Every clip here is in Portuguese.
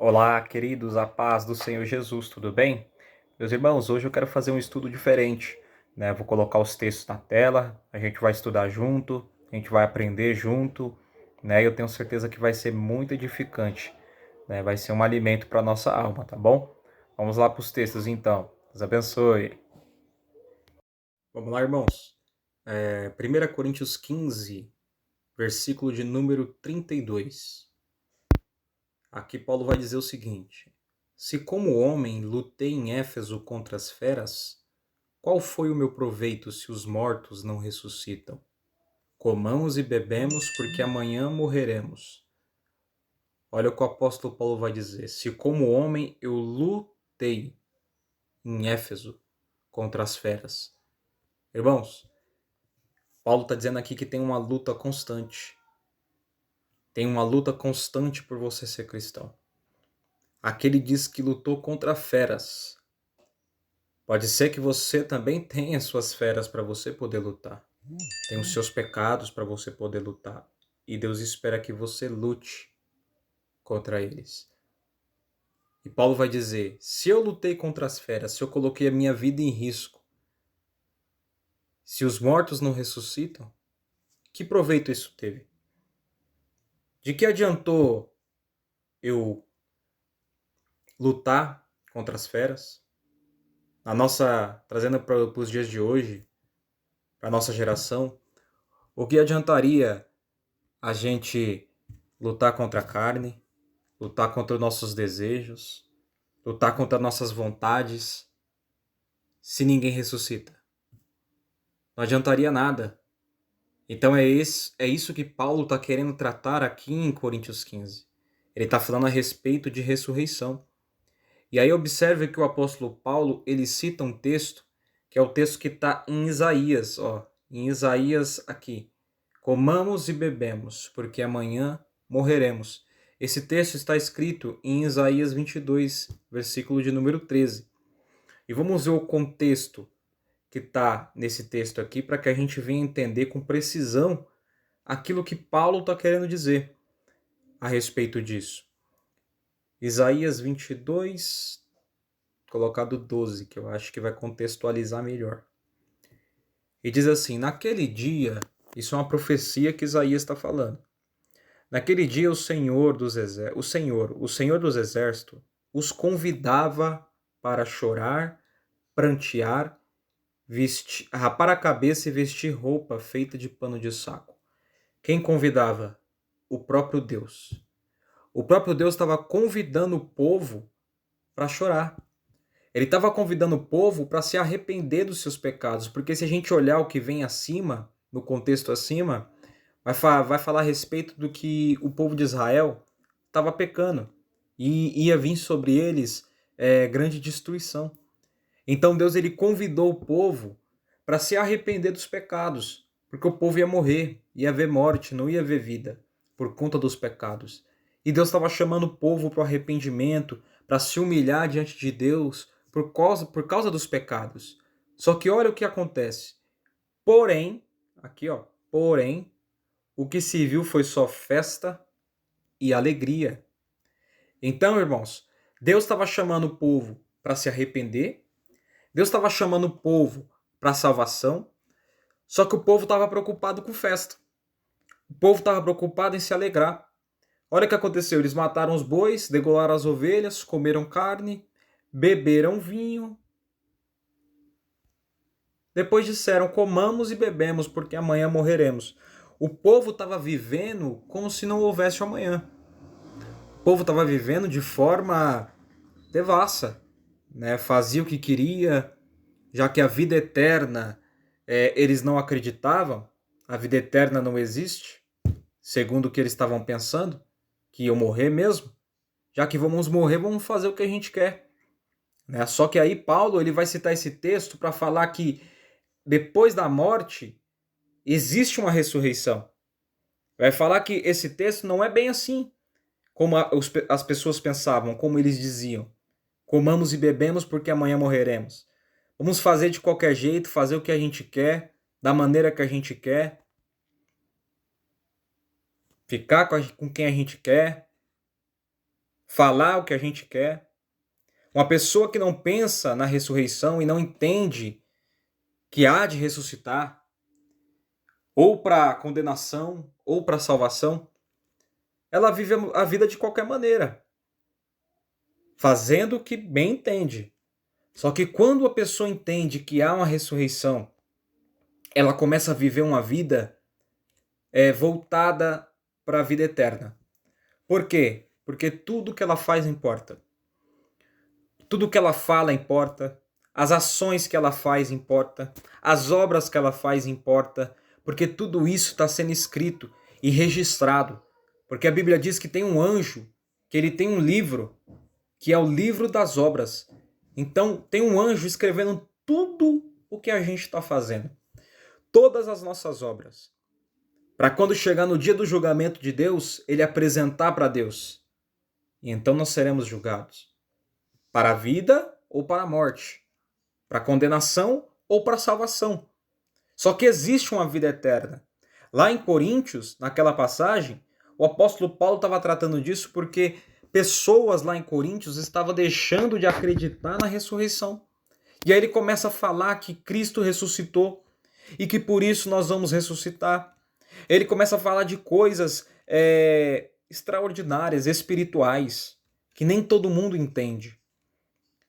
Olá, queridos, a paz do Senhor Jesus, tudo bem? Meus irmãos, hoje eu quero fazer um estudo diferente, né? Vou colocar os textos na tela, a gente vai estudar junto, a gente vai aprender junto, né? E eu tenho certeza que vai ser muito edificante, né? Vai ser um alimento para nossa alma, tá bom? Vamos lá para os textos então. Deus abençoe. Vamos lá, irmãos. 1 Coríntios 15, versículo de número 32. Aqui Paulo vai dizer o seguinte: Se como homem lutei em Éfeso contra as feras, qual foi o meu proveito se os mortos não ressuscitam? Comamos e bebemos, porque amanhã morreremos. Olha o que o apóstolo Paulo vai dizer: Se como homem eu lutei em Éfeso contra as feras. Irmãos, Paulo está dizendo aqui que tem uma luta constante. Tem uma luta constante por você ser cristão. Aqui ele diz que lutou contra feras. Pode ser que você também tenha suas feras para você poder lutar. Tem os seus pecados para você poder lutar. E Deus espera que você lute contra eles. E Paulo vai dizer: se eu lutei contra as feras, se eu coloquei a minha vida em risco, se os mortos não ressuscitam, que proveito isso teve? De que adiantou eu lutar contra as feras? Trazendo para os dias de hoje, para a nossa geração, o que adiantaria a gente lutar contra a carne, lutar contra os nossos desejos, lutar contra nossas vontades, se ninguém ressuscita? Não adiantaria nada. Então é isso que Paulo está querendo tratar aqui em Coríntios 15. Ele está falando a respeito de ressurreição. E aí observe que o apóstolo Paulo, ele cita um texto, que é o texto que está em Isaías, em Isaías aqui. Comamos e bebemos, porque amanhã morreremos. Esse texto está escrito em Isaías 22, versículo de número 13. E vamos ver o contexto que está nesse texto aqui para que a gente venha entender com precisão aquilo que Paulo está querendo dizer a respeito disso. Isaías 22, colocado 12, que eu acho que vai contextualizar melhor. E diz assim: naquele dia, isso é uma profecia que Isaías está falando. Naquele dia o Senhor dos Exércitos, os convidava para chorar, prantear, rapar a cabeça e vestir roupa feita de pano de saco. Quem convidava? O próprio Deus. O próprio Deus estava convidando o povo para chorar. Ele estava convidando o povo para se arrepender dos seus pecados, porque se a gente olhar o que vem acima, no contexto acima, vai falar a respeito do que o povo de Israel estava pecando e ia vir sobre eles grande destruição. Então Deus ele convidou o povo para se arrepender dos pecados, porque o povo ia morrer, ia haver morte, não ia haver vida por conta dos pecados. E Deus estava chamando o povo para o arrependimento, para se humilhar diante de Deus por causa dos pecados. Só que olha o que acontece. Porém, porém, o que se viu foi só festa e alegria. Então, irmãos, Deus estava chamando o povo para se arrepender, Deus estava chamando o povo para a salvação, só que o povo estava preocupado com festa. O povo estava preocupado em se alegrar. Olha o que aconteceu, eles mataram os bois, degolaram as ovelhas, comeram carne, beberam vinho. Depois disseram, comamos e bebemos, porque amanhã morreremos. O povo estava vivendo como se não houvesse amanhã. O povo estava vivendo de forma devassa, né? Fazia o que queria, já que a vida eterna eles não acreditavam, a vida eterna não existe, segundo o que eles estavam pensando, que iam morrer mesmo. Já que vamos morrer, vamos fazer o que a gente quer. Né? Só que aí Paulo ele vai citar esse texto para falar que depois da morte existe uma ressurreição. Vai falar que esse texto não é bem assim, como as pessoas pensavam, como eles diziam. Comamos e bebemos porque amanhã morreremos. Vamos fazer de qualquer jeito, fazer o que a gente quer, da maneira que a gente quer, ficar com quem a gente quer. falar o que a gente quer. Uma pessoa que não pensa na ressurreição e não entende que há de ressuscitar, ou para condenação, ou para salvação, ela vive a vida de qualquer maneira, fazendo o que bem entende. Só que quando a pessoa entende que há uma ressurreição, ela começa a viver uma vida voltada para a vida eterna. Por quê? Porque tudo que ela faz importa. Tudo que ela fala importa. As ações que ela faz importa. As obras que ela faz importa. Porque tudo isso está sendo escrito e registrado. Porque a Bíblia diz que tem um anjo, que ele tem um livro, que é o livro das obras. Então tem um anjo escrevendo tudo o que a gente está fazendo. Todas as nossas obras. Para quando chegar no dia do julgamento de Deus, ele apresentar para Deus. E então nós seremos julgados. Para a vida ou para a morte. Para a condenação ou para a salvação. Só que existe uma vida eterna. Lá em Coríntios, naquela passagem, o apóstolo Paulo estava tratando disso porque pessoas lá em Coríntios estavam deixando de acreditar na ressurreição. E aí ele começa a falar que Cristo ressuscitou e que por isso nós vamos ressuscitar. Ele começa a falar de coisas extraordinárias, espirituais, que nem todo mundo entende.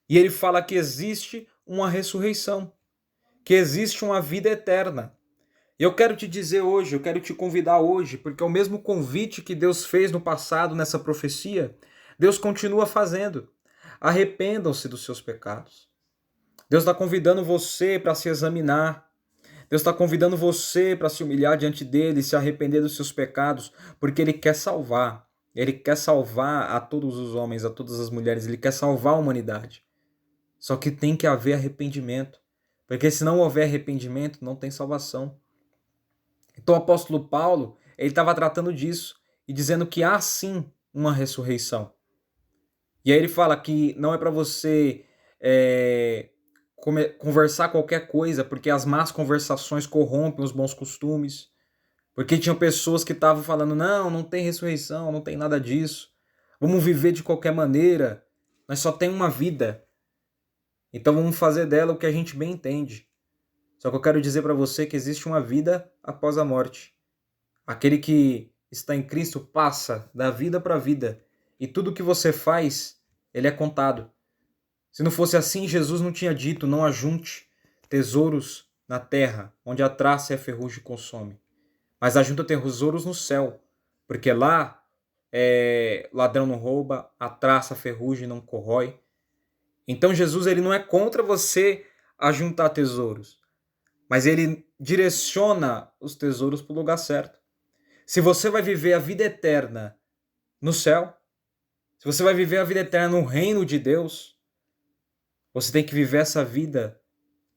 E ele fala que existe uma ressurreição, que existe uma vida eterna. E eu quero te dizer hoje, eu quero te convidar hoje, porque é o mesmo convite que Deus fez no passado nessa profecia, Deus continua fazendo. Arrependam-se dos seus pecados. Deus está convidando você para se examinar. Deus está convidando você para se humilhar diante dele, se arrepender dos seus pecados, porque ele quer salvar. Ele quer salvar a todos os homens, a todas as mulheres, ele quer salvar a humanidade. Só que tem que haver arrependimento, porque se não houver arrependimento, não tem salvação. Então o apóstolo Paulo, ele estava tratando disso e dizendo que há sim uma ressurreição. E aí ele fala que não é para você conversar qualquer coisa, porque as más conversações corrompem os bons costumes. Porque tinham pessoas que estavam falando, não tem ressurreição, não tem nada disso. Vamos viver de qualquer maneira. Nós só temos uma vida. Então vamos fazer dela o que a gente bem entende. Só que eu quero dizer para você que existe uma vida após a morte. Aquele que está em Cristo passa da vida para a vida. E tudo que você faz, ele é contado. Se não fosse assim, Jesus não tinha dito, não ajunte tesouros na terra, onde a traça e a ferrugem consome. Mas ajunta tesouros no céu, porque lá ladrão não rouba, a traça, a ferrugem não corrói. Então Jesus ele não é contra você ajuntar tesouros, mas ele direciona os tesouros para o lugar certo. Se você vai viver a vida eterna no céu, se você vai viver a vida eterna no reino de Deus, você tem que viver essa vida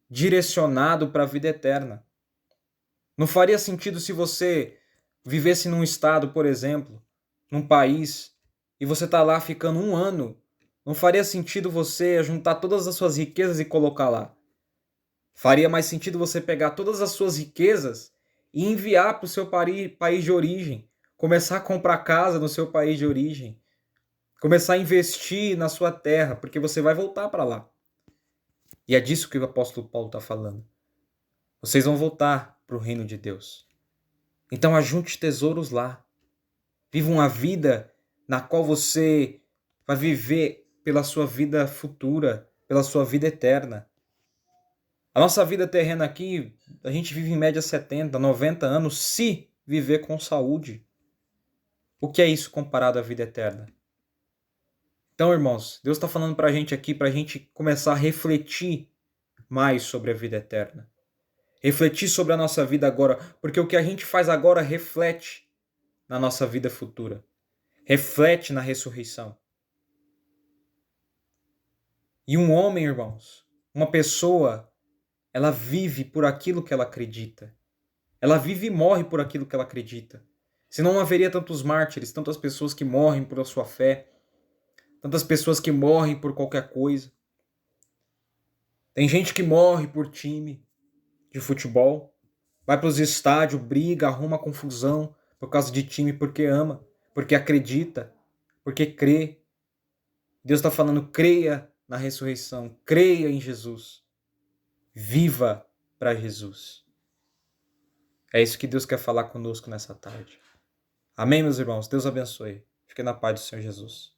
direcionado para a vida eterna. Não faria sentido se você vivesse num estado, por exemplo, num país, e você está lá ficando um ano. Não faria sentido você juntar todas as suas riquezas e colocar lá. Faria mais sentido você pegar todas as suas riquezas e enviar para o seu país de origem. Começar a comprar casa no seu país de origem. Começar a investir na sua terra, porque você vai voltar para lá. E é disso que o apóstolo Paulo está falando. Vocês vão voltar para o reino de Deus. Então ajunte tesouros lá. Viva uma vida na qual você vai viver pela sua vida futura, pela sua vida eterna. A nossa vida terrena aqui, a gente vive em média 70, 90 anos, se viver com saúde. O que é isso comparado à vida eterna? Então, irmãos, Deus está falando para a gente aqui, para a gente começar a refletir mais sobre a vida eterna. Refletir sobre a nossa vida agora, porque o que a gente faz agora reflete na nossa vida futura. Reflete na ressurreição. E um homem, irmãos, uma pessoa, ela vive por aquilo que ela acredita. Ela vive e morre por aquilo que ela acredita. Senão não haveria tantos mártires, tantas pessoas que morrem por a sua fé, tantas pessoas que morrem por qualquer coisa. Tem gente que morre por time de futebol, vai para os estádios, briga, arruma confusão por causa de time porque ama, porque acredita, porque crê. Deus está falando, creia na ressurreição, creia em Jesus. Viva para Jesus. É isso que Deus quer falar conosco nessa tarde. Amém, meus irmãos? Deus abençoe. Fique na paz do Senhor Jesus.